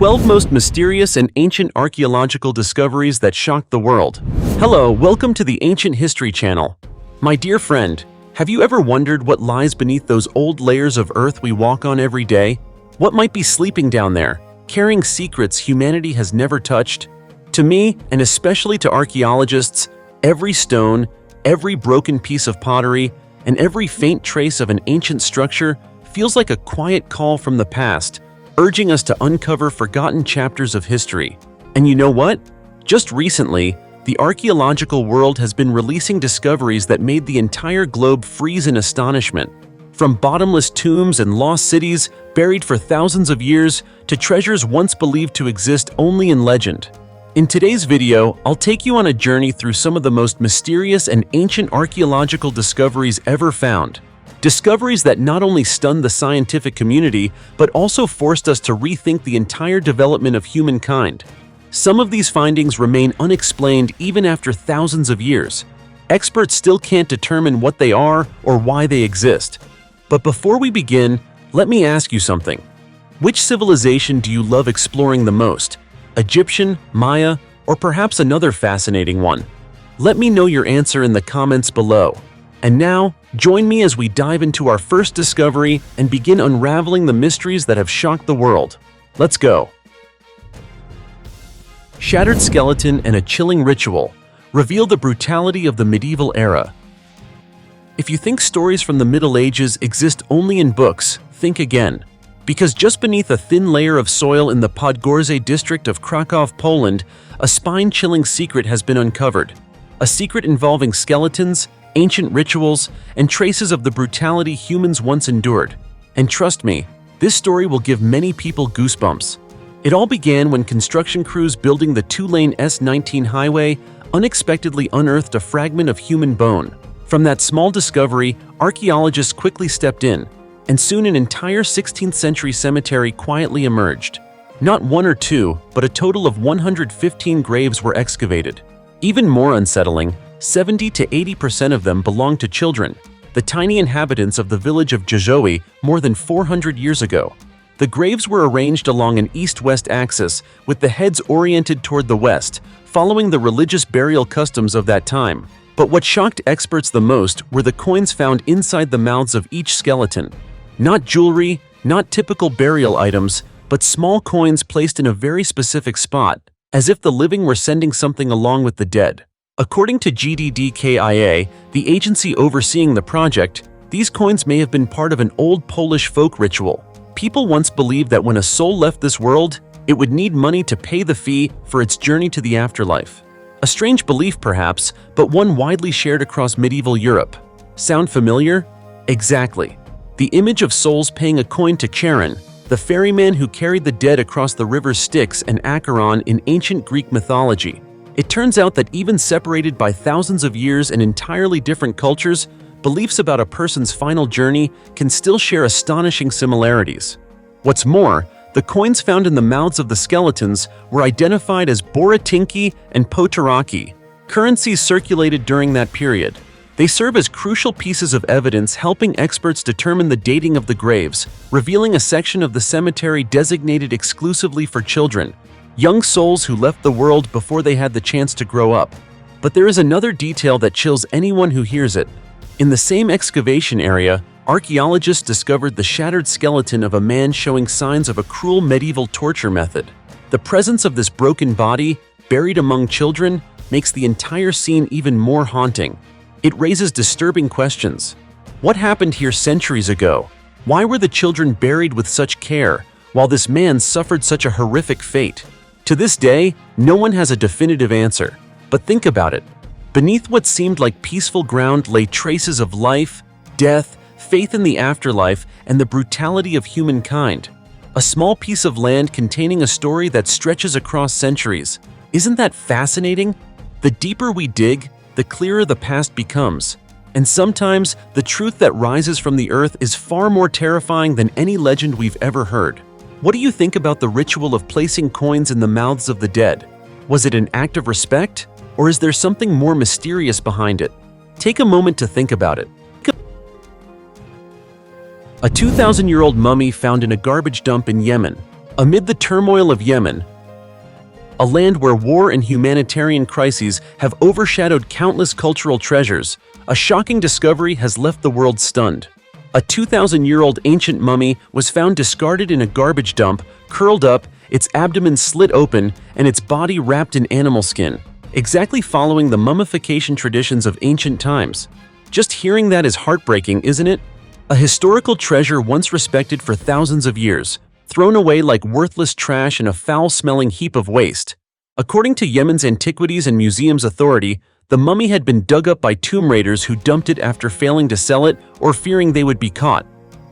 12 most mysterious and ancient archaeological discoveries that shocked the world. Hello, welcome to the Ancient History Channel. My dear friend, have you ever wondered what lies beneath those old layers of earth we walk on every day? What might be sleeping down there, carrying secrets humanity has never touched? To me, and especially to archaeologists, every stone, every broken piece of pottery, and every faint trace of an ancient structure feels like a quiet call from the past, urging us to uncover forgotten chapters of history. And you know what? Just recently, the archaeological world has been releasing discoveries that made the entire globe freeze in astonishment. From bottomless tombs and lost cities buried for thousands of years to treasures once believed to exist only in legend. In today's video, I'll take you on a journey through some of the most mysterious and ancient archaeological discoveries ever found. Discoveries that not only stunned the scientific community, but also forced us to rethink the entire development of humankind. Some of these findings remain unexplained even after thousands of years. Experts still can't determine what they are or why they exist. But before we begin, let me ask you something. Which civilization do you love exploring the most? Egyptian, Maya, or perhaps another fascinating one? Let me know your answer in the comments below. And now, join me as we dive into our first discovery and begin unraveling the mysteries that have shocked the world. Let's go! Shattered skeleton and a chilling ritual reveal the brutality of the medieval era. If you think stories from the Middle Ages exist only in books, think again. Because just beneath a thin layer of soil in the Podgórze district of Krakow, Poland, a spine-chilling secret has been uncovered. A secret involving skeletons, ancient rituals, and traces of the brutality humans once endured. And trust me, this story will give many people goosebumps. It all began when construction crews building the two-lane S19 highway unexpectedly unearthed a fragment of human bone. From that small discovery, archaeologists quickly stepped in, and soon an entire 16th century cemetery quietly emerged. Not one or two, but a total of 115 graves were excavated. Even more unsettling, 70 to 80% of them belonged to children, the tiny inhabitants of the village of Jeżowy more than 400 years ago. The graves were arranged along an east-west axis, with the heads oriented toward the west, following the religious burial customs of that time. But what shocked experts the most were the coins found inside the mouths of each skeleton. Not jewelry, not typical burial items, but small coins placed in a very specific spot, as if the living were sending something along with the dead. According to GDDKiA, the agency overseeing the project, these coins may have been part of an old Polish folk ritual. People once believed that when a soul left this world, it would need money to pay the fee for its journey to the afterlife. A strange belief perhaps, but one widely shared across medieval Europe. Sound familiar? Exactly. The image of souls paying a coin to Charon, the ferryman who carried the dead across the rivers Styx and Acheron in ancient Greek mythology. It turns out that even separated by thousands of years and entirely different cultures, beliefs about a person's final journey can still share astonishing similarities. What's more, the coins found in the mouths of the skeletons were identified as boratinki and potaraki, currencies circulated during that period. They serve as crucial pieces of evidence helping experts determine the dating of the graves, revealing a section of the cemetery designated exclusively for children, young souls who left the world before they had the chance to grow up. But there is another detail that chills anyone who hears it. In the same excavation area, archaeologists discovered the shattered skeleton of a man showing signs of a cruel medieval torture method. The presence of this broken body, buried among children, makes the entire scene even more haunting. It raises disturbing questions. What happened here centuries ago? Why were the children buried with such care, while this man suffered such a horrific fate? To this day, no one has a definitive answer. But think about it. Beneath what seemed like peaceful ground lay traces of life, death, faith in the afterlife, and the brutality of humankind. A small piece of land containing a story that stretches across centuries. Isn't that fascinating? The deeper we dig, the clearer the past becomes. And sometimes, the truth that rises from the earth is far more terrifying than any legend we've ever heard. What do you think about the ritual of placing coins in the mouths of the dead? Was it an act of respect? Or is there something more mysterious behind it? Take a moment to think about it. A 2,000-year-old mummy found in a garbage dump in Yemen. Amid the turmoil of Yemen, a land where war and humanitarian crises have overshadowed countless cultural treasures, a shocking discovery has left the world stunned. A 2,000-year-old ancient mummy was found discarded in a garbage dump, curled up, its abdomen slit open, and its body wrapped in animal skin, exactly following the mummification traditions of ancient times. Just hearing that is heartbreaking, isn't it? A historical treasure once respected for thousands of years, thrown away like worthless trash in a foul-smelling heap of waste. According to Yemen's Antiquities and Museums Authority, the mummy had been dug up by tomb raiders who dumped it after failing to sell it or fearing they would be caught.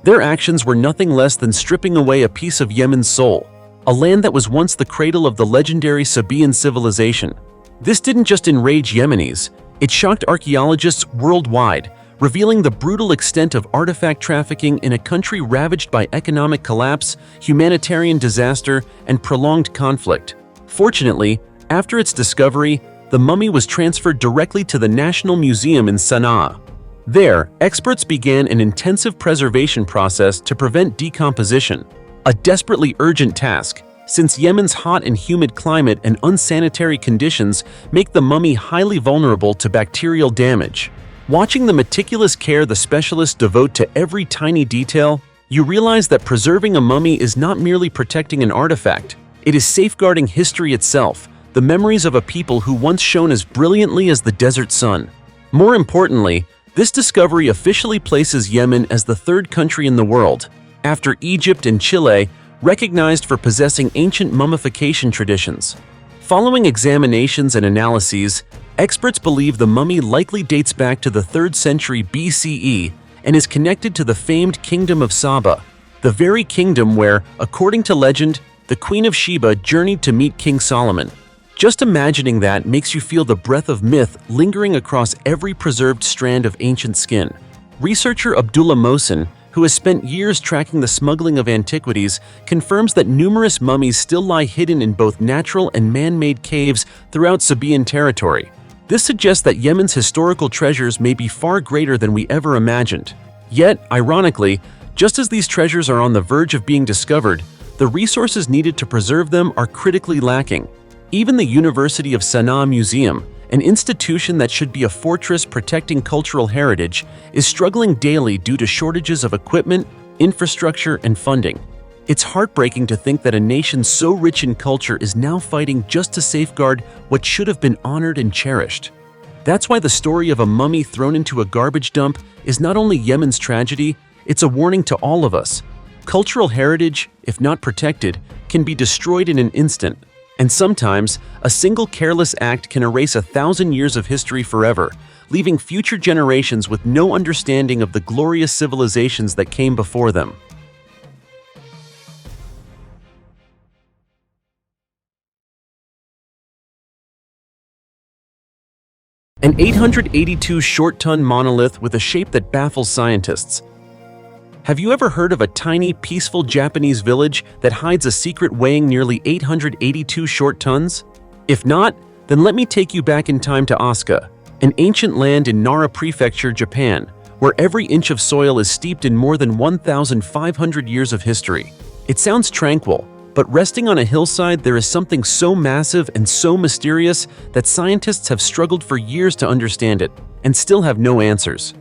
Their actions were nothing less than stripping away a piece of Yemen's soul, a land that was once the cradle of the legendary Sabaean civilization. This didn't just enrage Yemenis, it shocked archaeologists worldwide, revealing the brutal extent of artifact trafficking in a country ravaged by economic collapse, humanitarian disaster, and prolonged conflict. Fortunately, after its discovery, the mummy was transferred directly to the National Museum in Sana'a. There, experts began an intensive preservation process to prevent decomposition, a desperately urgent task, since Yemen's hot and humid climate and unsanitary conditions make the mummy highly vulnerable to bacterial damage. Watching the meticulous care the specialists devote to every tiny detail, you realize that preserving a mummy is not merely protecting an artifact, it is safeguarding history itself, the memories of a people who once shone as brilliantly as the desert sun. More importantly, this discovery officially places Yemen as the third country in the world, after Egypt and Chile, recognized for possessing ancient mummification traditions. Following examinations and analyses, experts believe the mummy likely dates back to the 3rd century BCE and is connected to the famed Kingdom of Saba, the very kingdom where, according to legend, the Queen of Sheba journeyed to meet King Solomon. Just imagining that makes you feel the breath of myth lingering across every preserved strand of ancient skin. Researcher Abdullah Mohsen, who has spent years tracking the smuggling of antiquities, confirms that numerous mummies still lie hidden in both natural and man-made caves throughout Sabaean territory. This suggests that Yemen's historical treasures may be far greater than we ever imagined. Yet, ironically, just as these treasures are on the verge of being discovered, the resources needed to preserve them are critically lacking. Even the University of Sana'a Museum, an institution that should be a fortress protecting cultural heritage, is struggling daily due to shortages of equipment, infrastructure, and funding. It's heartbreaking to think that a nation so rich in culture is now fighting just to safeguard what should have been honored and cherished. That's why the story of a mummy thrown into a garbage dump is not only Yemen's tragedy, it's a warning to all of us. Cultural heritage, if not protected, can be destroyed in an instant. And sometimes, a single careless act can erase 1,000 years of history forever, leaving future generations with no understanding of the glorious civilizations that came before them. An 882 short-ton monolith with a shape that baffles scientists. Have you ever heard of a tiny, peaceful Japanese village that hides a secret weighing nearly 882 short tons? If not, then let me take you back in time to Asuka, an ancient land in Nara Prefecture, Japan, where every inch of soil is steeped in more than 1,500 years of history. It sounds tranquil, but resting on a hillside there is something so massive and so mysterious that scientists have struggled for years to understand it, and still have no answers.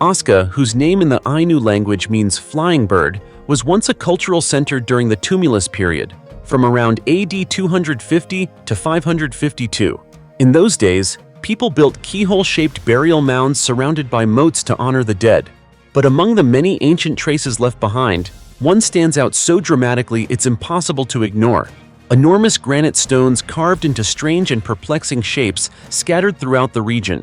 Asuka, whose name in the Ainu language means flying bird, was once a cultural center during the Tumulus period, from around AD 250 to 552. In those days, people built keyhole-shaped burial mounds surrounded by moats to honor the dead. But among the many ancient traces left behind, one stands out so dramatically it's impossible to ignore. Enormous granite stones carved into strange and perplexing shapes scattered throughout the region.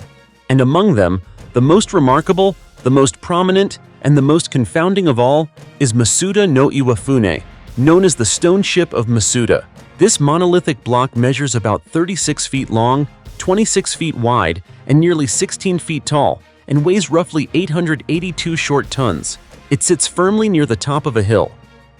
And among them, the most remarkable, the most prominent, and the most confounding of all is Masuda no Iwafune, known as the stone ship of Masuda. This monolithic block measures about 36 feet long, 26 feet wide, and nearly 16 feet tall, and weighs roughly 882 short tons. It sits firmly near the top of a hill.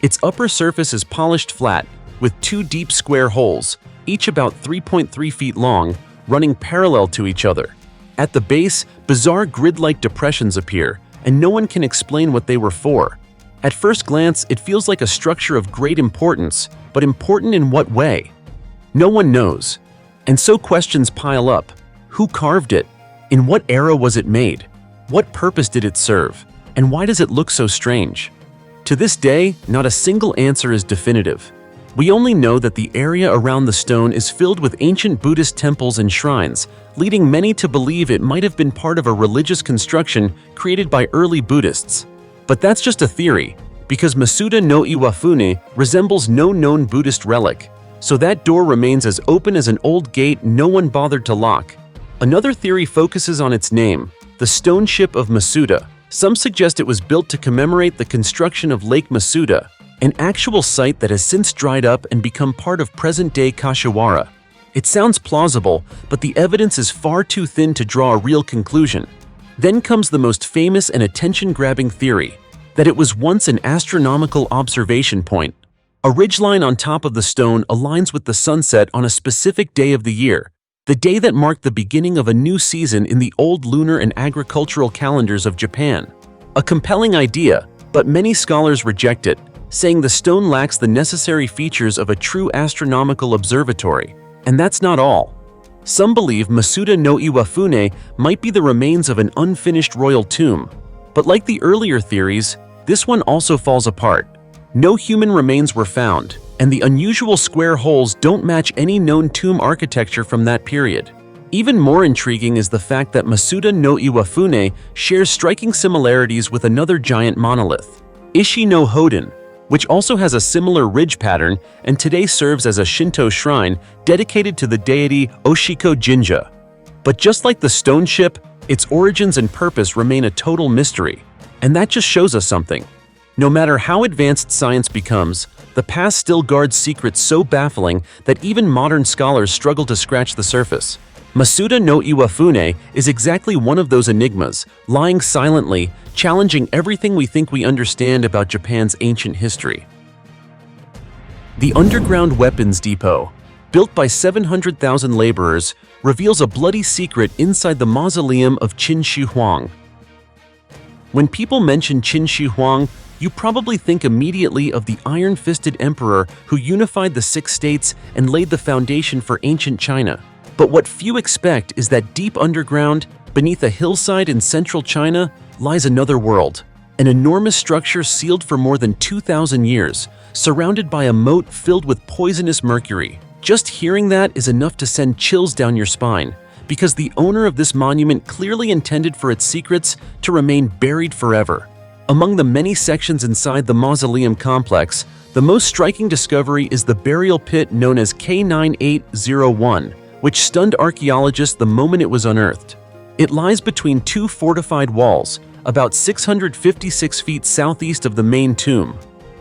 Its upper surface is polished flat, with 2 deep square holes, each about 3.3 feet long, running parallel to each other. At the base, bizarre grid-like depressions appear, and no one can explain what they were for. At first glance, it feels like a structure of great importance, but important in what way? No one knows. And so questions pile up. Who carved it? In what era was it made? What purpose did it serve? And why does it look so strange? To this day, not a single answer is definitive. We only know that the area around the stone is filled with ancient Buddhist temples and shrines, leading many to believe it might have been part of a religious construction created by early Buddhists. But that's just a theory, because Masuda no Iwafune resembles no known Buddhist relic, so that door remains as open as an old gate no one bothered to lock. Another theory focuses on its name, the stone ship of Masuda. Some suggest it was built to commemorate the construction of Lake Masuda, an actual site that has since dried up and become part of present-day Kashiwara. It sounds plausible, but the evidence is far too thin to draw a real conclusion. Then comes the most famous and attention-grabbing theory, that it was once an astronomical observation point. A ridgeline on top of the stone aligns with the sunset on a specific day of the year, the day that marked the beginning of a new season in the old lunar and agricultural calendars of Japan. A compelling idea, but many scholars reject it, saying the stone lacks the necessary features of a true astronomical observatory. And that's not all. Some believe Masuda no Iwafune might be the remains of an unfinished royal tomb. But like the earlier theories, this one also falls apart. No human remains were found, and the unusual square holes don't match any known tomb architecture from that period. Even more intriguing is the fact that Masuda no Iwafune shares striking similarities with another giant monolith, Ishi no Hoden, which also has a similar ridge pattern and today serves as a Shinto shrine dedicated to the deity Oshiko Jinja. But just like the stone ship, its origins and purpose remain a total mystery. And that just shows us something. No matter how advanced science becomes, the past still guards secrets so baffling that even modern scholars struggle to scratch the surface. Masuda no Iwafune is exactly one of those enigmas, lying silently, challenging everything we think we understand about Japan's ancient history. The underground weapons depot, built by 700,000 laborers, reveals a bloody secret inside the mausoleum of Qin Shi Huang. When people mention Qin Shi Huang, you probably think immediately of the iron-fisted emperor who unified the 6 states and laid the foundation for ancient China. But what few expect is that deep underground, beneath a hillside in central China, lies another world. An enormous structure sealed for more than 2,000 years, surrounded by a moat filled with poisonous mercury. Just hearing that is enough to send chills down your spine, because the owner of this monument clearly intended for its secrets to remain buried forever. Among the many sections inside the mausoleum complex, the most striking discovery is the burial pit known as K9801, which stunned archaeologists the moment it was unearthed. It lies between 2 fortified walls, about 656 feet southeast of the main tomb.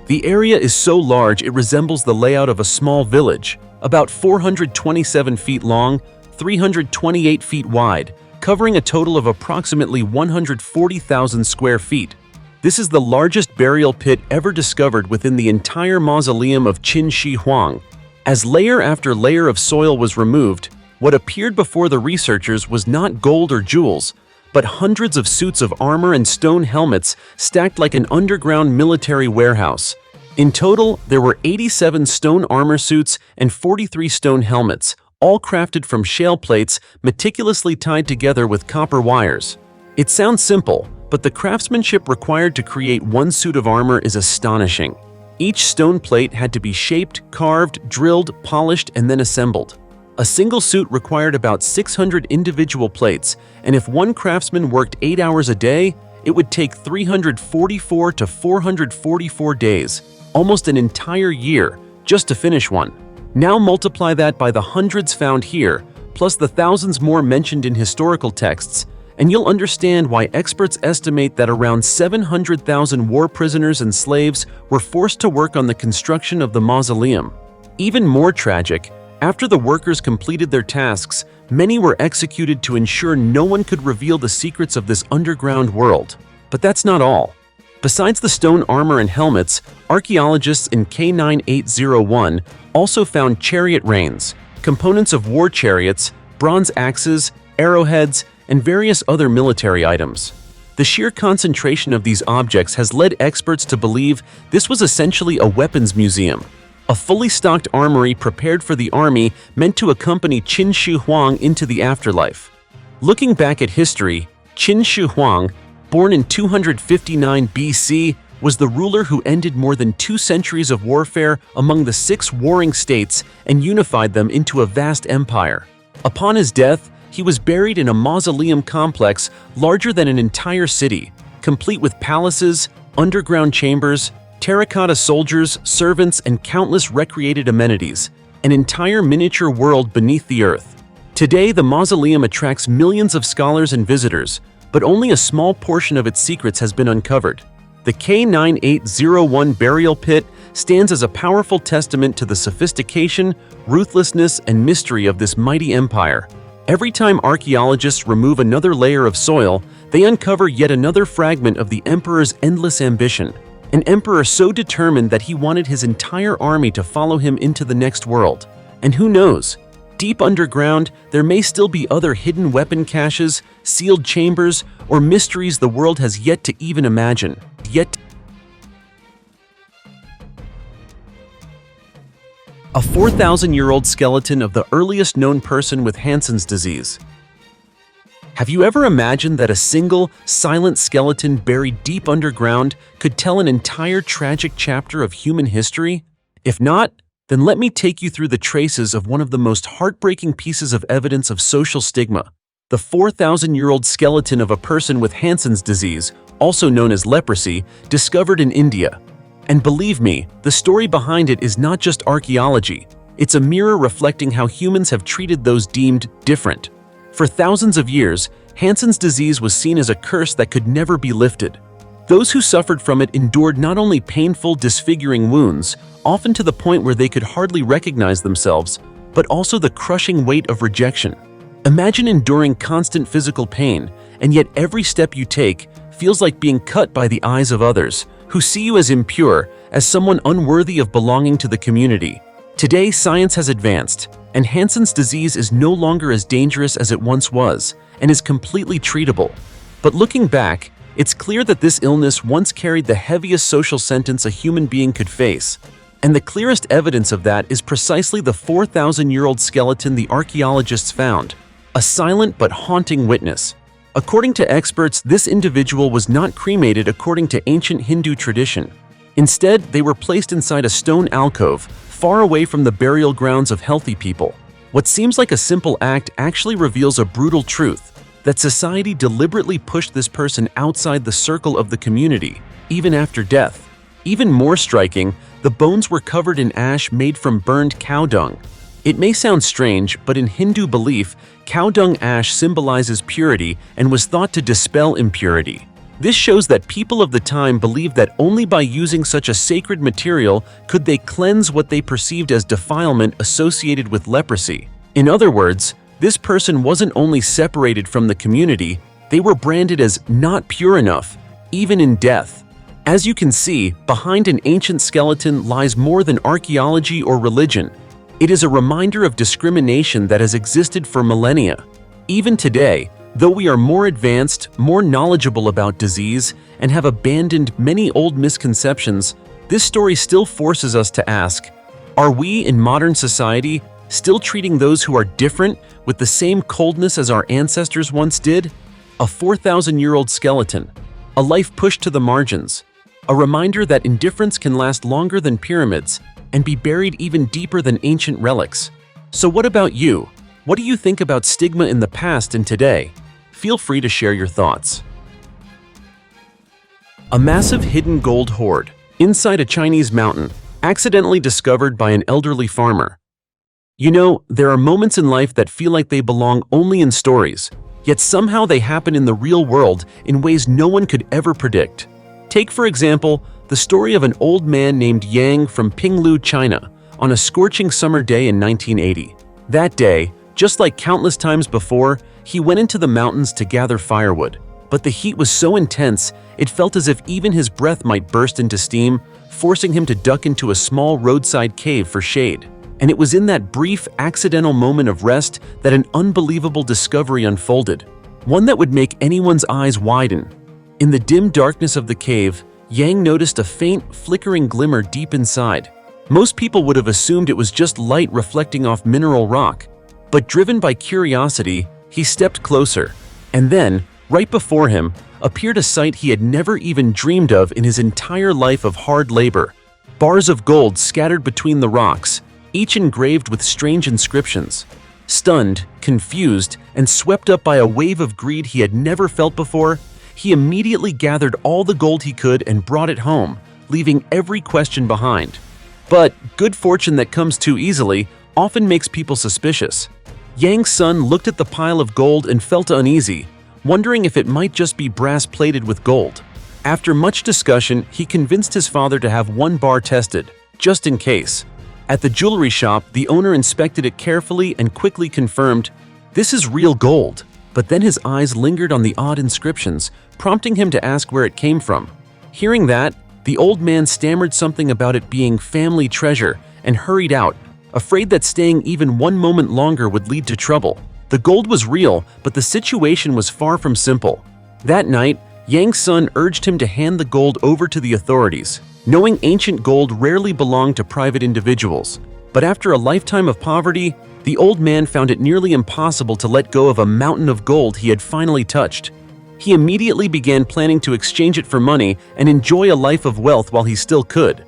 The area is so large it resembles the layout of a small village, about 427 feet long, 328 feet wide, covering a total of approximately 140,000 square feet. This is the largest burial pit ever discovered within the entire mausoleum of Qin Shi Huang. As layer after layer of soil was removed, what appeared before the researchers was not gold or jewels, but hundreds of suits of armor and stone helmets stacked like an underground military warehouse. In total, there were 87 stone armor suits and 43 stone helmets, all crafted from shale plates meticulously tied together with copper wires. It sounds simple, but the craftsmanship required to create one suit of armor is astonishing. Each stone plate had to be shaped, carved, drilled, polished, and then assembled. A single suit required about 600 individual plates, and if one craftsman worked 8 hours a day, it would take 344 to 444 days, almost an entire year, just to finish one. Now multiply that by the hundreds found here, plus the thousands more mentioned in historical texts, and you'll understand why experts estimate that around 700,000 war prisoners and slaves were forced to work on the construction of the mausoleum. Even more tragic, after the workers completed their tasks, many were executed to ensure no one could reveal the secrets of this underground world. But that's not all. Besides the stone armor and helmets, archaeologists in K9801 also found chariot reins, components of war chariots, bronze axes, arrowheads, and various other military items. The sheer concentration of these objects has led experts to believe this was essentially a weapons museum, a fully stocked armory prepared for the army meant to accompany Qin Shi Huang into the afterlife. Looking back at history, Qin Shi Huang, born in 259 BC, was the ruler who ended more than 2 centuries of warfare among the 6 warring states and unified them into a vast empire. Upon his death, he was buried in a mausoleum complex larger than an entire city, complete with palaces, underground chambers, terracotta soldiers, servants, and countless recreated amenities, an entire miniature world beneath the earth. Today, the mausoleum attracts millions of scholars and visitors, but only a small portion of its secrets has been uncovered. The K9801 burial pit stands as a powerful testament to the sophistication, ruthlessness, and mystery of this mighty empire. Every time archaeologists remove another layer of soil, they uncover yet another fragment of the emperor's endless ambition. An emperor so determined that he wanted his entire army to follow him into the next world. And who knows? Deep underground, there may still be other hidden weapon caches, sealed chambers, or mysteries the world has yet to even imagine. A 4,000-year-old skeleton of the earliest known person with Hansen's disease. Have you ever imagined that a single, silent skeleton buried deep underground could tell an entire tragic chapter of human history? If not, then let me take you through the traces of one of the most heartbreaking pieces of evidence of social stigma, the 4,000-year-old skeleton of a person with Hansen's disease, also known as leprosy, discovered in India. And believe me, the story behind it is not just archaeology. It's a mirror reflecting how humans have treated those deemed different. For thousands of years, Hansen's disease was seen as a curse that could never be lifted. Those who suffered from it endured not only painful, disfiguring wounds, often to the point where they could hardly recognize themselves, but also the crushing weight of rejection. Imagine enduring constant physical pain, and yet every step you take feels like being cut by the eyes of others, who see you as impure, as someone unworthy of belonging to the community. Today, science has advanced, and Hansen's disease is no longer as dangerous as it once was, and is completely treatable. But looking back, it's clear that this illness once carried the heaviest social sentence a human being could face. And the clearest evidence of that is precisely the 4,000-year-old skeleton the archaeologists found, a silent but haunting witness. According to experts, this individual was not cremated according to ancient Hindu tradition. Instead, they were placed inside a stone alcove, far away from the burial grounds of healthy people. What seems like a simple act actually reveals a brutal truth, that society deliberately pushed this person outside the circle of the community, even after death. Even more striking, the bones were covered in ash made from burned cow dung. It may sound strange, but in Hindu belief, cow dung ash symbolizes purity and was thought to dispel impurity. This shows that people of the time believed that only by using such a sacred material could they cleanse what they perceived as defilement associated with leprosy. In other words, this person wasn't only separated from the community, they were branded as not pure enough, even in death. As you can see, behind an ancient skeleton lies more than archaeology or religion. It is a reminder of discrimination that has existed for millennia. Even today, though we are more advanced, more knowledgeable about disease, and have abandoned many old misconceptions, this story still forces us to ask, are we in modern society still treating those who are different with the same coldness as our ancestors once did? A 4,000-year-old skeleton, a life pushed to the margins, a reminder that indifference can last longer than pyramids and be buried even deeper than ancient relics. So what about you? What do you think about stigma in the past and today? Feel free to share your thoughts. A massive hidden gold hoard inside a Chinese mountain, accidentally discovered by an elderly farmer. You know, there are moments in life that feel like they belong only in stories, yet somehow they happen in the real world in ways no one could ever predict. Take, for example, the story of an old man named Yang from Pinglu, China, on a scorching summer day in 1980. That day, just like countless times before, he went into the mountains to gather firewood. But the heat was so intense, it felt as if even his breath might burst into steam, forcing him to duck into a small roadside cave for shade. And it was in that brief, accidental moment of rest that an unbelievable discovery unfolded, one that would make anyone's eyes widen. In the dim darkness of the cave, Yang noticed a faint, flickering glimmer deep inside. Most people would have assumed it was just light reflecting off mineral rock, but driven by curiosity, he stepped closer, and then, right before him, appeared a sight he had never even dreamed of in his entire life of hard labor. Bars of gold scattered between the rocks, each engraved with strange inscriptions. Stunned, confused, and swept up by a wave of greed he had never felt before, he immediately gathered all the gold he could and brought it home, leaving every question behind. But good fortune that comes too easily often makes people suspicious. Yang's son looked at the pile of gold and felt uneasy, wondering if it might just be brass plated with gold. After much discussion, he convinced his father to have one bar tested, just in case. At the jewelry shop, the owner inspected it carefully and quickly confirmed, "This is real gold." But then his eyes lingered on the odd inscriptions, prompting him to ask where it came from. Hearing that, the old man stammered something about it being family treasure and hurried out, afraid that staying even one moment longer would lead to trouble. The gold was real, but the situation was far from simple. That night, Yang's son urged him to hand the gold over to the authorities, knowing ancient gold rarely belonged to private individuals. But after a lifetime of poverty, the old man found it nearly impossible to let go of a mountain of gold he had finally touched. He immediately began planning to exchange it for money and enjoy a life of wealth while he still could.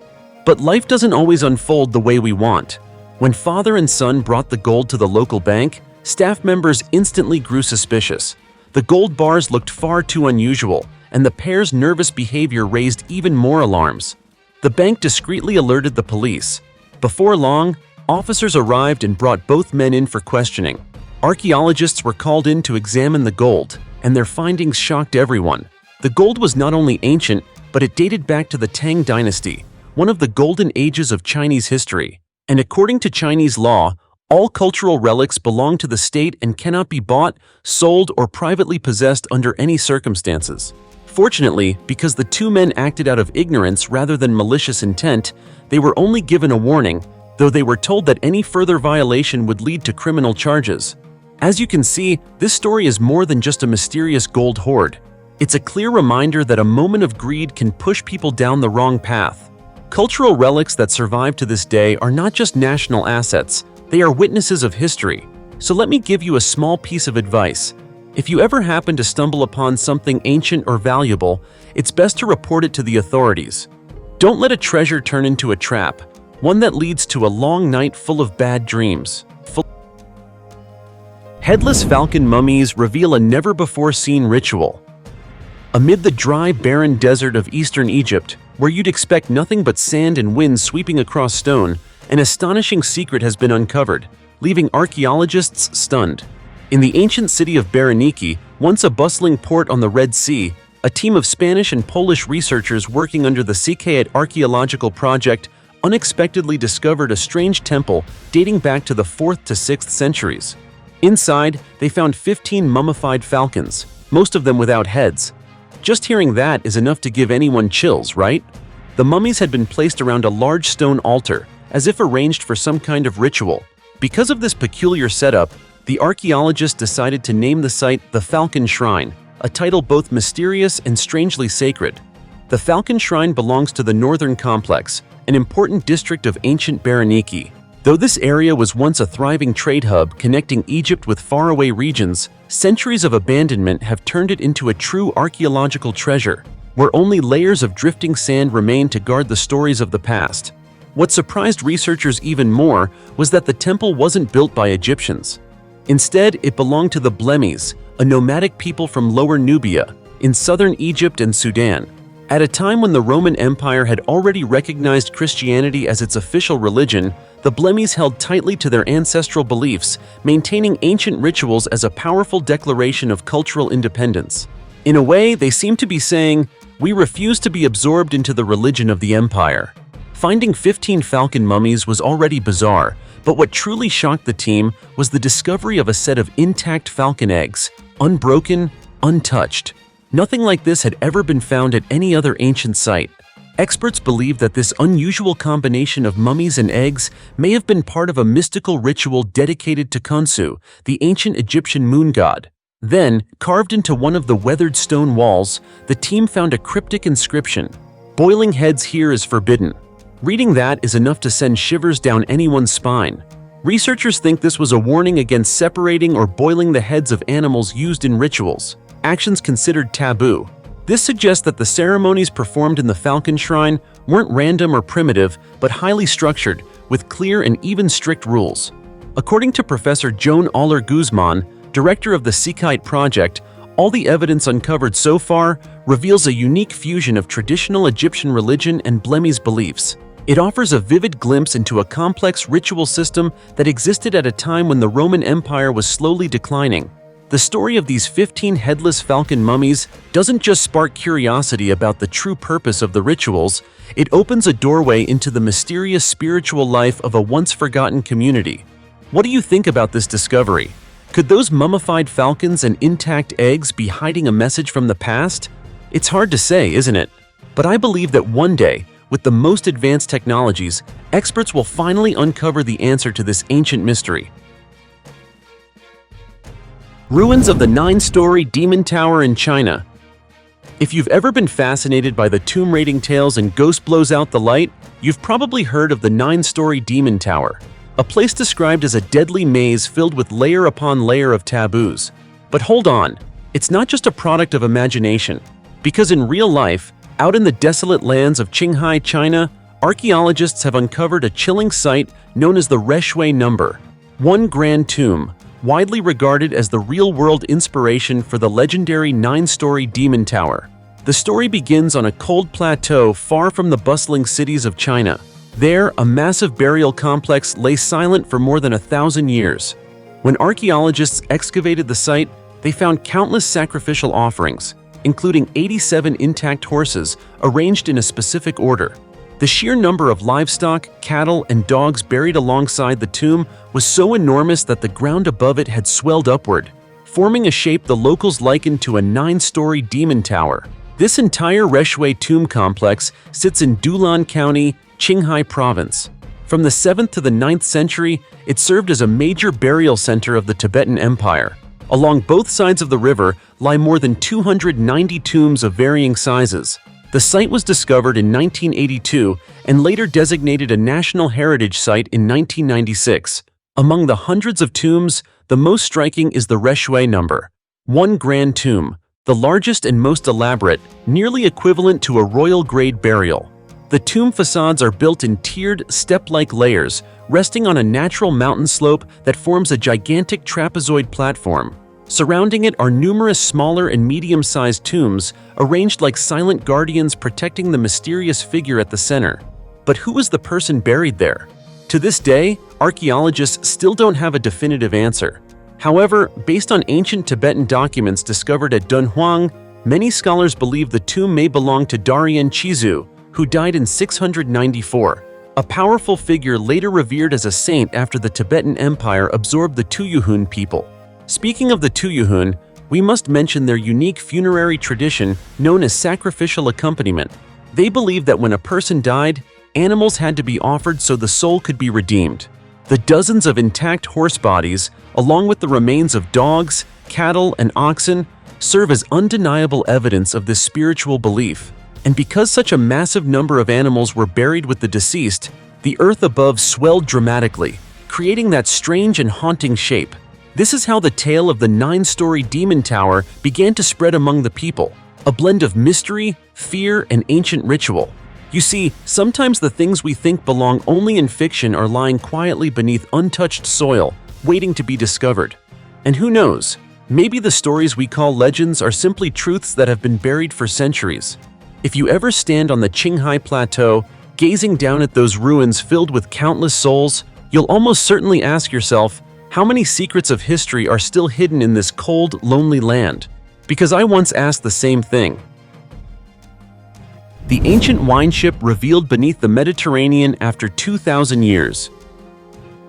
But life doesn't always unfold the way we want. When father and son brought the gold to the local bank, staff members instantly grew suspicious. The gold bars looked far too unusual, and the pair's nervous behavior raised even more alarms. The bank discreetly alerted the police. Before long, officers arrived and brought both men in for questioning. Archaeologists were called in to examine the gold, and their findings shocked everyone. The gold was not only ancient, but it dated back to the Tang dynasty, one of the golden ages of Chinese history. And according to Chinese law, all cultural relics belong to the state and cannot be bought, sold, or privately possessed under any circumstances. Fortunately, because the two men acted out of ignorance rather than malicious intent, they were only given a warning, though they were told that any further violation would lead to criminal charges. As you can see, this story is more than just a mysterious gold hoard. It's a clear reminder that a moment of greed can push people down the wrong path. Cultural relics that survive to this day are not just national assets, they are witnesses of history. So let me give you a small piece of advice. If you ever happen to stumble upon something ancient or valuable, it's best to report it to the authorities. Don't let a treasure turn into a trap, one that leads to a long night full of bad dreams. Headless falcon mummies reveal a never-before-seen ritual. Amid the dry, barren desert of eastern Egypt, where you'd expect nothing but sand and wind sweeping across stone, an astonishing secret has been uncovered, leaving archaeologists stunned. In the ancient city of Berenike, once a bustling port on the Red Sea, a team of Spanish and Polish researchers working under the CK Archaeological project unexpectedly discovered a strange temple dating back to the 4th to 6th centuries. Inside, they found 15 mummified falcons, most of them without heads. Just hearing that is enough to give anyone chills, right? The mummies had been placed around a large stone altar, as if arranged for some kind of ritual. Because of this peculiar setup, the archaeologists decided to name the site the Falcon Shrine, a title both mysterious and strangely sacred. The Falcon Shrine belongs to the Northern Complex, an important district of ancient Berenike. Though this area was once a thriving trade hub connecting Egypt with faraway regions, centuries of abandonment have turned it into a true archaeological treasure, where only layers of drifting sand remain to guard the stories of the past. What surprised researchers even more was that the temple wasn't built by Egyptians. Instead, it belonged to the Blemmyes, a nomadic people from Lower Nubia, in southern Egypt and Sudan. At a time when the Roman Empire had already recognized Christianity as its official religion, the Blemmyes held tightly to their ancestral beliefs, maintaining ancient rituals as a powerful declaration of cultural independence. In a way, they seemed to be saying, "We refuse to be absorbed into the religion of the empire." Finding 15 falcon mummies was already bizarre, but what truly shocked the team was the discovery of a set of intact falcon eggs, unbroken, untouched. Nothing like this had ever been found at any other ancient site. Experts believe that this unusual combination of mummies and eggs may have been part of a mystical ritual dedicated to Khonsu, the ancient Egyptian moon god. Then, carved into one of the weathered stone walls, the team found a cryptic inscription: "Boiling heads here is forbidden." Reading that is enough to send shivers down anyone's spine. Researchers think this was a warning against separating or boiling the heads of animals used in rituals, actions considered taboo. This suggests that the ceremonies performed in the Falcon Shrine weren't random or primitive, but highly structured, with clear and even strict rules. According to Professor Joan Aller Guzman, director of the Sikite Project, all the evidence uncovered so far reveals a unique fusion of traditional Egyptian religion and Blemmy's beliefs. It offers a vivid glimpse into a complex ritual system that existed at a time when the Roman Empire was slowly declining. The story of these 15 headless falcon mummies doesn't just spark curiosity about the true purpose of the rituals, it opens a doorway into the mysterious spiritual life of a once-forgotten community. What do you think about this discovery? Could those mummified falcons and intact eggs be hiding a message from the past? It's hard to say, isn't it? But I believe that one day, with the most advanced technologies, experts will finally uncover the answer to this ancient mystery. Ruins of the 9-story Demon Tower in China. If you've ever been fascinated by the tomb raiding tales and ghost blows out the light, you've probably heard of the 9-story Demon Tower, a place described as a deadly maze filled with layer upon layer of taboos. But hold on, it's not just a product of imagination, because in real life, out in the desolate lands of Qinghai, China, archaeologists have uncovered a chilling site known as the Reshui Number, one grand tomb, widely regarded as the real-world inspiration for the legendary 9-story Demon Tower. The story begins on a cold plateau far from the bustling cities of China. There, a massive burial complex lay silent for more than 1,000 years. When archaeologists excavated the site, they found countless sacrificial offerings, including 87 intact horses arranged in a specific order. The sheer number of livestock, cattle, and dogs buried alongside the tomb was so enormous that the ground above it had swelled upward, forming a shape the locals likened to a 9-story demon tower. This entire Reshui tomb complex sits in Dulan County, Qinghai Province. From the 7th to the 9th century, it served as a major burial center of the Tibetan Empire. Along both sides of the river lie more than 290 tombs of varying sizes. The site was discovered in 1982 and later designated a National Heritage Site in 1996. Among the hundreds of tombs, the most striking is the Reshui Number, one grand tomb, the largest and most elaborate, nearly equivalent to a royal-grade burial. The tomb facades are built in tiered, step-like layers, resting on a natural mountain slope that forms a gigantic trapezoid platform. Surrounding it are numerous smaller and medium-sized tombs, arranged like silent guardians protecting the mysterious figure at the center. But who was the person buried there? To this day, archaeologists still don't have a definitive answer. However, based on ancient Tibetan documents discovered at Dunhuang, many scholars believe the tomb may belong to Darien Chizu, who died in 694. A powerful figure later revered as a saint after the Tibetan Empire absorbed the Tuyuhun people. Speaking of the Tuyuhun, we must mention their unique funerary tradition known as sacrificial accompaniment. They believed that when a person died, animals had to be offered so the soul could be redeemed. The dozens of intact horse bodies, along with the remains of dogs, cattle, and oxen, serve as undeniable evidence of this spiritual belief. And because such a massive number of animals were buried with the deceased, the earth above swelled dramatically, creating that strange and haunting shape. This is how the tale of the 9-story Demon Tower began to spread among the people, a blend of mystery, fear, and ancient ritual. You see, sometimes the things we think belong only in fiction are lying quietly beneath untouched soil, waiting to be discovered. And who knows, maybe the stories we call legends are simply truths that have been buried for centuries. If you ever stand on the Qinghai Plateau, gazing down at those ruins filled with countless souls, you'll almost certainly ask yourself, how many secrets of history are still hidden in this cold, lonely land? Because I once asked the same thing. The ancient wine ship revealed beneath the Mediterranean after 2,000 years.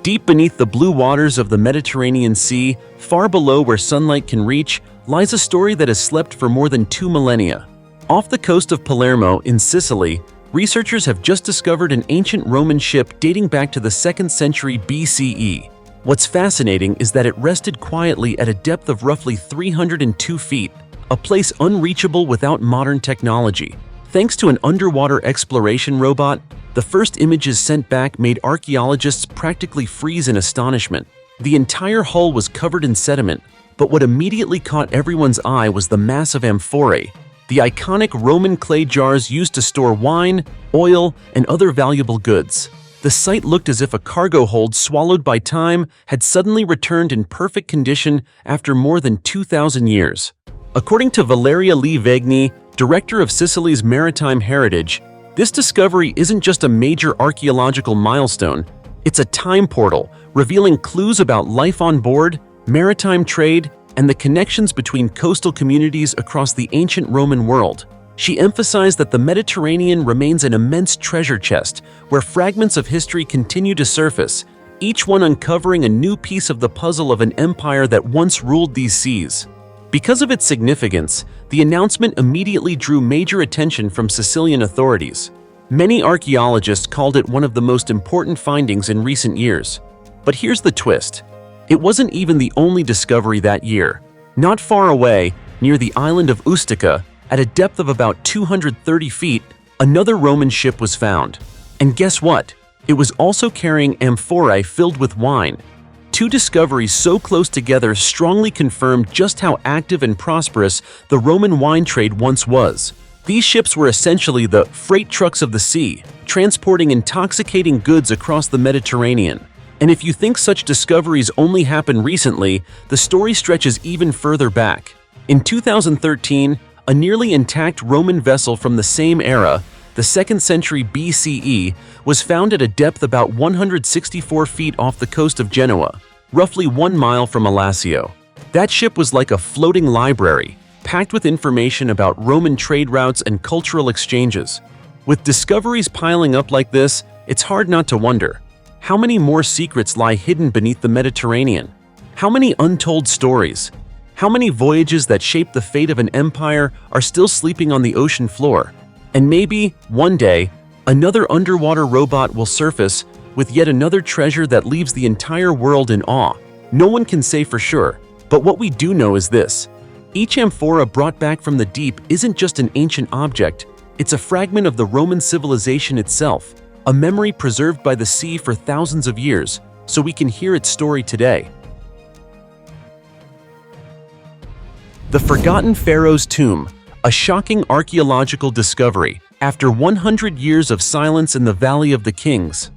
Deep beneath the blue waters of the Mediterranean Sea, far below where sunlight can reach, lies a story that has slept for more than 2 millennia. Off the coast of Palermo in Sicily, researchers have just discovered an ancient Roman ship dating back to the 2nd century BCE. What's fascinating is that it rested quietly at a depth of roughly 302 feet, a place unreachable without modern technology. Thanks to an underwater exploration robot, the first images sent back made archaeologists practically freeze in astonishment. The entire hull was covered in sediment, but what immediately caught everyone's eye was the massive amphorae, the iconic Roman clay jars used to store wine, oil, and other valuable goods. The site looked as if a cargo hold swallowed by time had suddenly returned in perfect condition after more than 2,000 years. According to Valeria Lee Vegni, director of Sicily's Maritime Heritage, this discovery isn't just a major archaeological milestone, it's a time portal revealing clues about life on board, maritime trade, and the connections between coastal communities across the ancient Roman world. She emphasized that the Mediterranean remains an immense treasure chest where fragments of history continue to surface, each one uncovering a new piece of the puzzle of an empire that once ruled these seas. Because of its significance, the announcement immediately drew major attention from Sicilian authorities. Many archaeologists called it one of the most important findings in recent years. But here's the twist. It wasn't even the only discovery that year. Not far away, near the island of Ustica, at a depth of about 230 feet, another Roman ship was found. And guess what? It was also carrying amphorae filled with wine. Two discoveries so close together strongly confirmed just how active and prosperous the Roman wine trade once was. These ships were essentially the freight trucks of the sea, transporting intoxicating goods across the Mediterranean. And if you think such discoveries only happened recently, the story stretches even further back. In 2013, a nearly intact Roman vessel from the same era, the 2nd century BCE, was found at a depth about 164 feet off the coast of Genoa, roughly 1 mile from Alassio. That ship was like a floating library, packed with information about Roman trade routes and cultural exchanges. With discoveries piling up like this, it's hard not to wonder, how many more secrets lie hidden beneath the Mediterranean? How many untold stories? How many voyages that shaped the fate of an empire are still sleeping on the ocean floor? And maybe, one day, another underwater robot will surface with yet another treasure that leaves the entire world in awe. No one can say for sure, but what we do know is this. Each amphora brought back from the deep isn't just an ancient object, it's a fragment of the Roman civilization itself, a memory preserved by the sea for thousands of years, so we can hear its story today. The Forgotten Pharaoh's Tomb, a shocking archaeological discovery after 100 years of silence in the Valley of the Kings.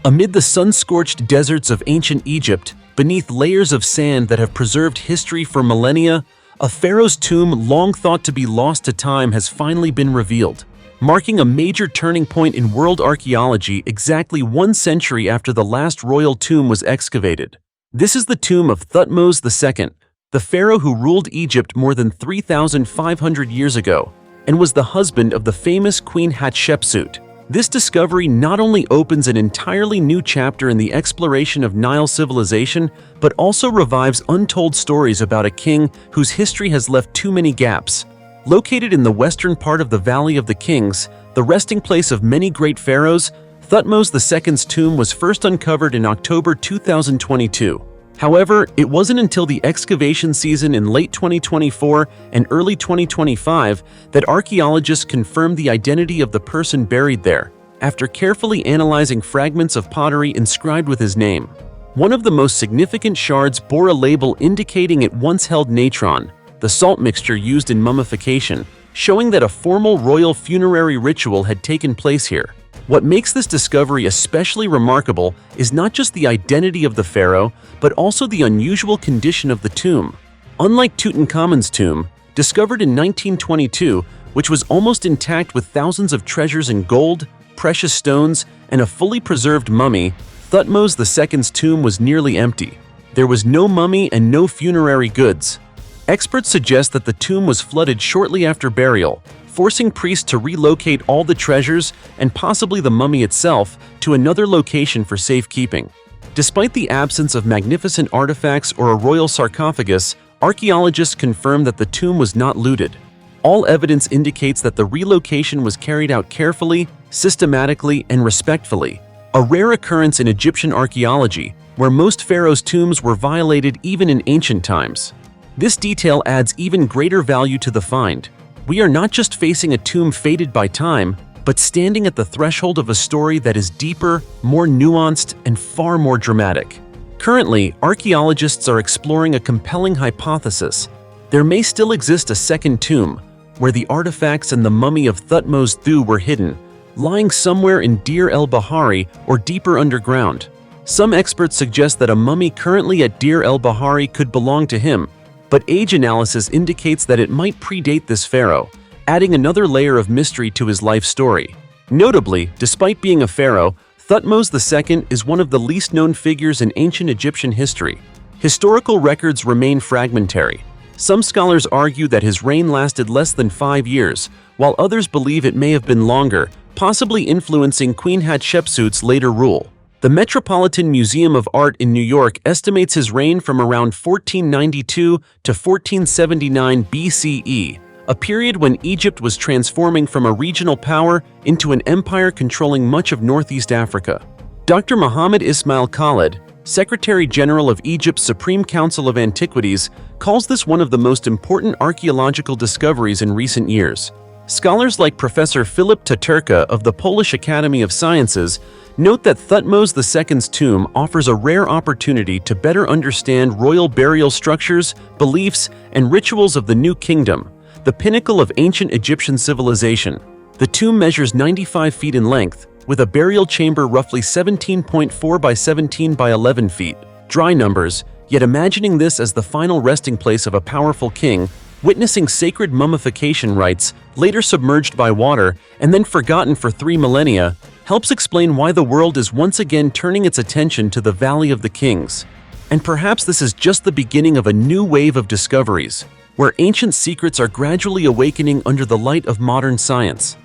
Amid the sun-scorched deserts of ancient Egypt, beneath layers of sand that have preserved history for millennia, a pharaoh's tomb long thought to be lost to time has finally been revealed, marking a major turning point in world archaeology exactly 1 century after the last royal tomb was excavated. This is the tomb of Thutmose II, the pharaoh who ruled Egypt more than 3,500 years ago and was the husband of the famous Queen Hatshepsut. This discovery not only opens an entirely new chapter in the exploration of Nile civilization, but also revives untold stories about a king whose history has left too many gaps. Located in the western part of the Valley of the Kings, the resting place of many great pharaohs, Thutmose II's tomb was first uncovered in October 2022. However, it wasn't until the excavation season in late 2024 and early 2025 that archaeologists confirmed the identity of the person buried there, after carefully analyzing fragments of pottery inscribed with his name. One of the most significant shards bore a label indicating it once held natron, the salt mixture used in mummification, showing that a formal royal funerary ritual had taken place here. What makes this discovery especially remarkable is not just the identity of the pharaoh, but also the unusual condition of the tomb. Unlike Tutankhamun's tomb, discovered in 1922, which was almost intact with thousands of treasures in gold, precious stones, and a fully preserved mummy, Thutmose II's tomb was nearly empty. There was no mummy and no funerary goods. Experts suggest that the tomb was flooded shortly after burial, forcing priests to relocate all the treasures and possibly the mummy itself to another location for safekeeping. Despite the absence of magnificent artifacts or a royal sarcophagus, archaeologists confirm that the tomb was not looted. All evidence indicates that the relocation was carried out carefully, systematically, and respectfully. a rare occurrence in Egyptian archaeology, where most pharaohs' tombs were violated even in ancient times. This detail adds even greater value to the find. We are not just facing a tomb faded by time, but standing at the threshold of a story that is deeper, more nuanced, and far more dramatic. Currently, archaeologists are exploring a compelling hypothesis. There may still exist a second tomb, where the artifacts and the mummy of Thutmose II were hidden, lying somewhere in Deir el-Bahari or deeper underground. Some experts suggest that a mummy currently at Deir el-Bahari could belong to him, but age analysis indicates that it might predate this pharaoh, adding another layer of mystery to his life story. Notably, despite being a pharaoh, Thutmose II is one of the least known figures in ancient Egyptian history. Historical records remain fragmentary. Some scholars argue that his reign lasted less than 5 years, while others believe it may have been longer, possibly influencing Queen Hatshepsut's later rule. The Metropolitan Museum of Art in New York estimates his reign from around 1492 to 1479 BCE, a period when Egypt was transforming from a regional power into an empire controlling much of Northeast Africa. Dr. Muhammad Ismail Khalid, Secretary General of Egypt's Supreme Council of Antiquities, calls this one of the most important archaeological discoveries in recent years. Scholars like Professor Filip Taterka of the Polish Academy of Sciences note that Thutmose II's tomb offers a rare opportunity to better understand royal burial structures, beliefs, and rituals of the New Kingdom, the pinnacle of ancient Egyptian civilization. The tomb measures 95 feet in length, with a burial chamber roughly 17.4 by 17 by 11 feet. Dry numbers, yet imagining this as the final resting place of a powerful king, witnessing sacred mummification rites, later submerged by water and then forgotten for 3 millennia, helps explain why the world is once again turning its attention to the Valley of the Kings. And perhaps this is just the beginning of a new wave of discoveries, where ancient secrets are gradually awakening under the light of modern science.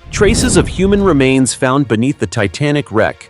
Traces of human remains found beneath the Titanic wreck.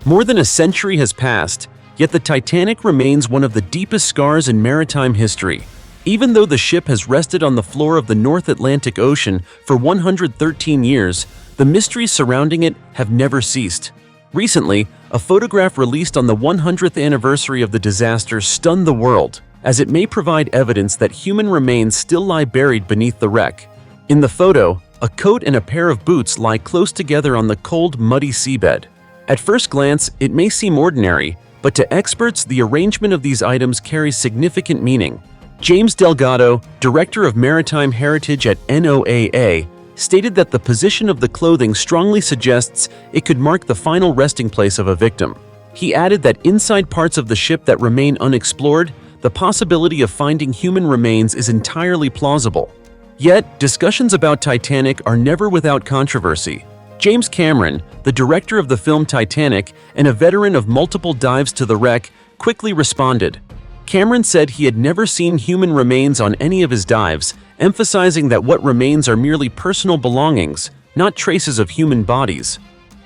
More than a century has passed, yet the Titanic remains one of the deepest scars in maritime history. Even though the ship has rested on the floor of the North Atlantic Ocean for 113 years, the mysteries surrounding it have never ceased. Recently, a photograph released on the 100th anniversary of the disaster stunned the world, as it may provide evidence that human remains still lie buried beneath the wreck. In the photo, a coat and a pair of boots lie close together on the cold, muddy seabed. At first glance, it may seem ordinary, but to experts, the arrangement of these items carries significant meaning. James Delgado, Director of Maritime Heritage at NOAA, stated that the position of the clothing strongly suggests it could mark the final resting place of a victim. He added that inside parts of the ship that remain unexplored, the possibility of finding human remains is entirely plausible. Yet, discussions about Titanic are never without controversy. James Cameron, the director of the film Titanic and a veteran of multiple dives to the wreck, quickly responded. Cameron said he had never seen human remains on any of his dives, emphasizing that what remains are merely personal belongings, not traces of human bodies.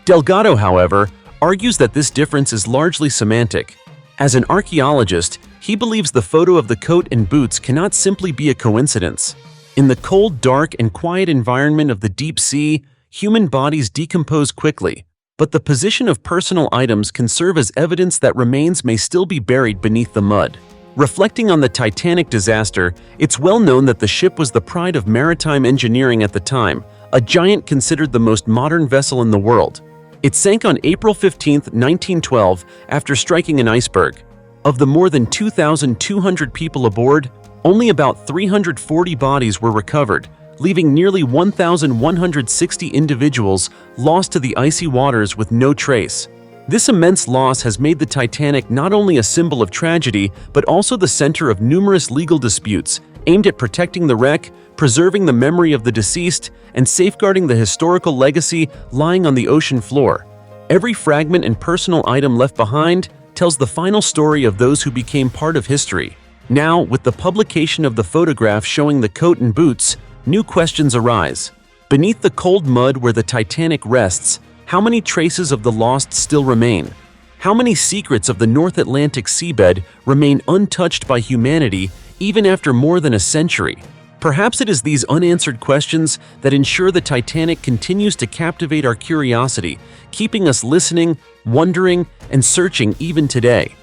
Delgado, however, argues that this difference is largely semantic. As an archaeologist, he believes the photo of the coat and boots cannot simply be a coincidence. In the cold, dark, and quiet environment of the deep sea, human bodies decompose quickly, but the position of personal items can serve as evidence that remains may still be buried beneath the mud. Reflecting on the Titanic disaster, it's well known that the ship was the pride of maritime engineering at the time, a giant considered the most modern vessel in the world. It sank on April 15, 1912, after striking an iceberg. Of the more than 2,200 people aboard, only about 340 bodies were recovered, leaving nearly 1,160 individuals lost to the icy waters with no trace. This immense loss has made the Titanic not only a symbol of tragedy, but also the center of numerous legal disputes aimed at protecting the wreck, preserving the memory of the deceased, and safeguarding the historical legacy lying on the ocean floor. Every fragment and personal item left behind tells the final story of those who became part of history. Now, with the publication of the photograph showing the coat and boots, new questions arise. Beneath the cold mud where the Titanic rests, how many traces of the lost still remain? How many secrets of the North Atlantic seabed remain untouched by humanity even after more than a century? Perhaps it is these unanswered questions that ensure the Titanic continues to captivate our curiosity, keeping us listening, wondering, and searching even today.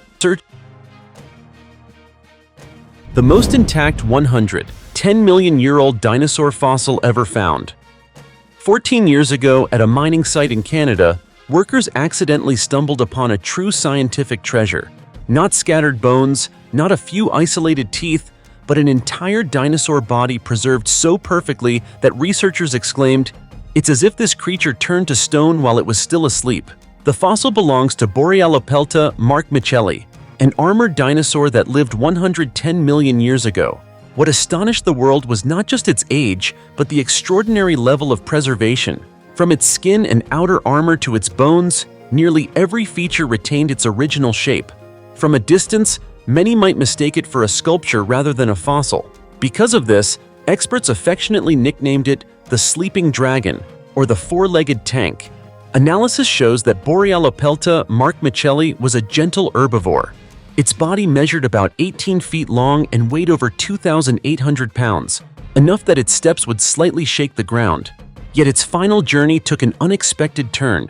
The most intact 110 million-year-old dinosaur fossil ever found. 14 years ago, at a mining site in Canada, workers accidentally stumbled upon a true scientific treasure. Not scattered bones, not a few isolated teeth, but an entire dinosaur body preserved so perfectly that researchers exclaimed, "It's as if this creature turned to stone while it was still asleep." The fossil belongs to Borealopelta markmichelli, an armored dinosaur that lived 110 million years ago. What astonished the world was not just its age, but the extraordinary level of preservation. From its skin and outer armor to its bones, nearly every feature retained its original shape. From a distance, many might mistake it for a sculpture rather than a fossil. Because of this, experts affectionately nicknamed it the sleeping dragon or the four-legged tank. Analysis shows that Borealopelta markmichelli was a gentle herbivore. Its body measured about 18 feet long and weighed over 2,800 pounds, enough that its steps would slightly shake the ground. Yet its final journey took an unexpected turn.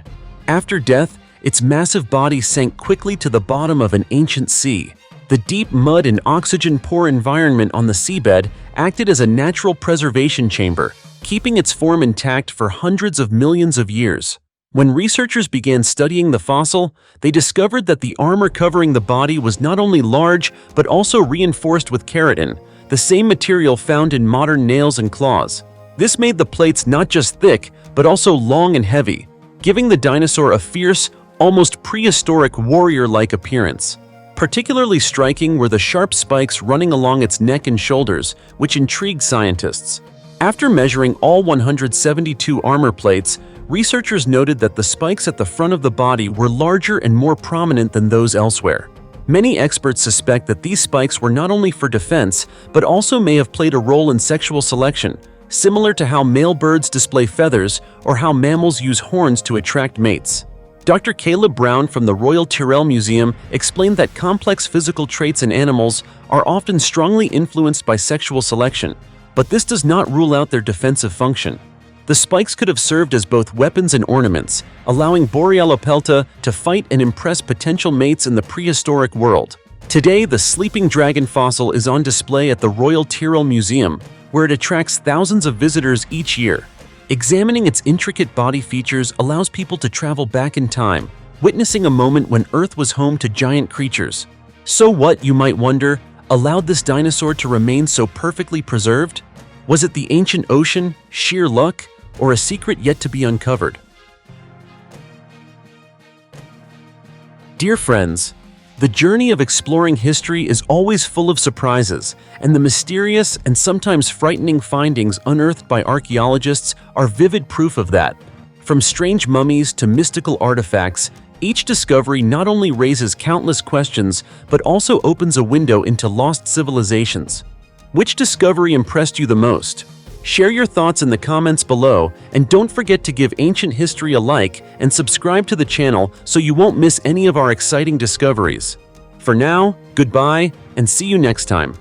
After death, its massive body sank quickly to the bottom of an ancient sea. The deep mud and oxygen-poor environment on the seabed acted as a natural preservation chamber, keeping its form intact for hundreds of millions of years. When researchers began studying the fossil, they discovered that the armor covering the body was not only large but also reinforced with keratin, the same material found in modern nails and claws. This made the plates not just thick, but also long and heavy, giving the dinosaur a fierce, almost prehistoric warrior-like appearance. Particularly striking were the sharp spikes running along its neck and shoulders, which intrigued scientists. After measuring all 172 armor plates, researchers noted that the spikes at the front of the body were larger and more prominent than those elsewhere. Many experts suspect that these spikes were not only for defense, but also may have played a role in sexual selection, similar to how male birds display feathers or how mammals use horns to attract mates. Dr. Caleb Brown from the Royal Tyrrell Museum explained that complex physical traits in animals are often strongly influenced by sexual selection, but this does not rule out their defensive function. The spikes could have served as both weapons and ornaments, allowing Borealopelta to fight and impress potential mates in the prehistoric world. Today, the sleeping dragon fossil is on display at the Royal Tyrrell Museum, where it attracts thousands of visitors each year. Examining its intricate body features allows people to travel back in time, witnessing a moment when Earth was home to giant creatures. So what, you might wonder, allowed this dinosaur to remain so perfectly preserved? Was it the ancient ocean, sheer luck, or a secret yet to be uncovered? Dear friends, the journey of exploring history is always full of surprises, and the mysterious and sometimes frightening findings unearthed by archaeologists are vivid proof of that. From strange mummies to mystical artifacts, each discovery not only raises countless questions but also opens a window into lost civilizations. Which discovery impressed you the most? Share your thoughts in the comments below, and don't forget to give ancient history a like and subscribe to the channel so you won't miss any of our exciting discoveries. For now, goodbye, and see you next time.